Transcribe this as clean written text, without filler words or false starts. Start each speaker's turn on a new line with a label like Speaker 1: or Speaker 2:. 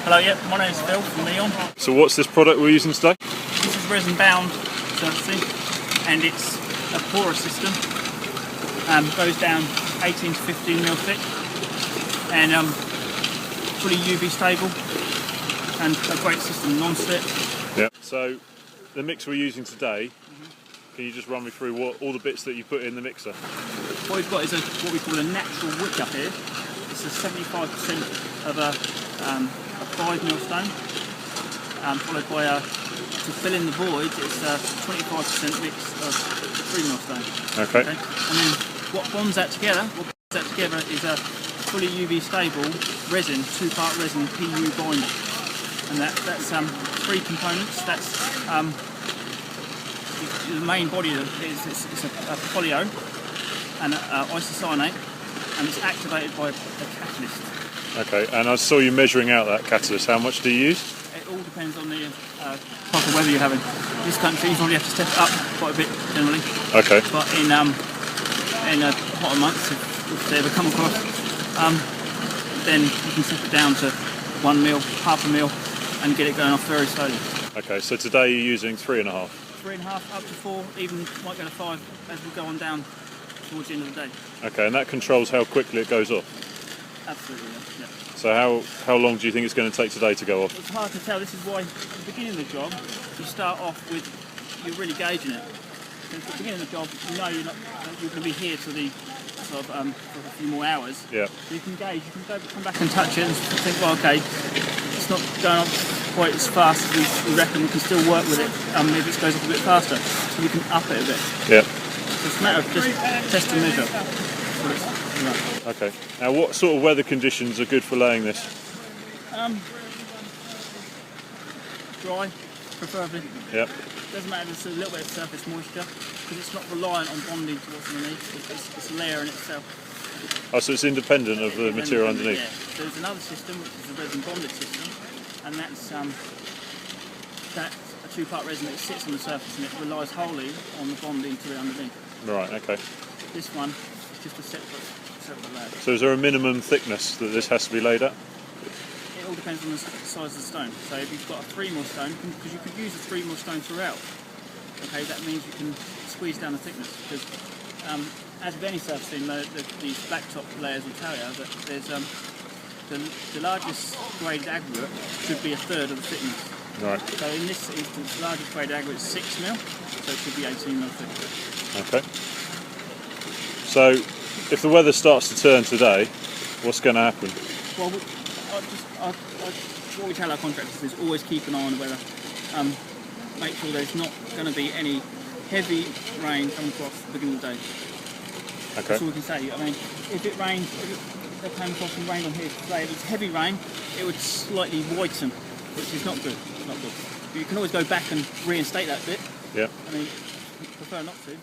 Speaker 1: Hello, yep, my name is Phil from Meon.
Speaker 2: So what's this product we're using today?
Speaker 1: This is resin bound surfacing, and it's a porous system. Goes down 18 to 15 mil thick, and fully UV stable, and a great system, non-slip.
Speaker 2: Yeah. So the mix we're using today, can you just run me through all the bits that you put in the mixer?
Speaker 1: What we've got is what we call a natural wick up here. It's a 75% of a 5 mil stone, followed by to fill in the void, it's a 25% mix of 3 mil stone.
Speaker 2: Okay.
Speaker 1: And then what bonds that together? Is a fully UV stable resin, 2-part resin PU binder, and that's 3 components. That's the main body of it is a polyo and isocyanate, and it's activated by a catalyst.
Speaker 2: Okay, and I saw you measuring out that catalyst. How much do you use?
Speaker 1: It all depends on the type of weather you're having. In this country, you probably have to step it up quite a bit generally.
Speaker 2: Okay.
Speaker 1: But in hotter months, if they ever come across, then you can step it down to 1 mil, half a mil, and get it going off very slowly.
Speaker 2: Okay, so today you're using 3.5.
Speaker 1: 3.5 up to 4, even might go to 5 as we go on down towards the end of the day.
Speaker 2: Okay, and that controls how quickly it goes off?
Speaker 1: Absolutely, yeah.
Speaker 2: So how long do you think it's going to take today to go off?
Speaker 1: It's hard to tell. This is why at the beginning of the job, you start off with, you're really gauging it. So at the beginning of the job, you know you're going to be here till the sort of for a few more hours.
Speaker 2: Yeah.
Speaker 1: So you can gauge, you can come back and touch it and think, well, okay, it's not going up quite as fast as we reckon. We can still work with it if it goes up a bit faster. So we can up it a bit.
Speaker 2: Yeah.
Speaker 1: So it's a matter of just test and measure. Right.
Speaker 2: Okay. Now, what sort of weather conditions are good for laying this?
Speaker 1: Dry, preferably.
Speaker 2: Yep.
Speaker 1: Doesn't matter if there's a little bit of surface moisture, because it's not reliant on bonding to what's underneath. It's a layer in itself.
Speaker 2: Oh, so it's independent of the material underneath?
Speaker 1: Yeah. There's another system, which is a resin bonded system, and that's a 2-part resin that sits on the surface and it relies wholly on the bonding to it underneath.
Speaker 2: Right, okay.
Speaker 1: This one is just a separate layer.
Speaker 2: So is there a minimum thickness that this has to be laid at?
Speaker 1: It all depends on the size of the stone. So if you've got a 3 mil stone, because you could use a 3 mil stone throughout, okay, that means you can squeeze down the thickness. Because as with any surfacing, these blacktop layers will tell you that there's the largest graded aggregate should be 1/3 of the thickness.
Speaker 2: Right.
Speaker 1: So in this instance, the largest graded aggregate is 6 mil, so it should be 18 mil thick.
Speaker 2: Okay. So if the weather starts to turn today, what's going to happen?
Speaker 1: Well, what we tell our contractors is always keep an eye on the weather. Make sure there's not going to be any heavy rain coming across at the beginning of the day.
Speaker 2: Okay.
Speaker 1: That's all we can say. I mean, if it rains, if it came across and rained on here today, if it's heavy rain, it would slightly whiten, which is not good. It's not good. But you can always go back and reinstate that bit.
Speaker 2: Yeah.
Speaker 1: I mean, prefer not to.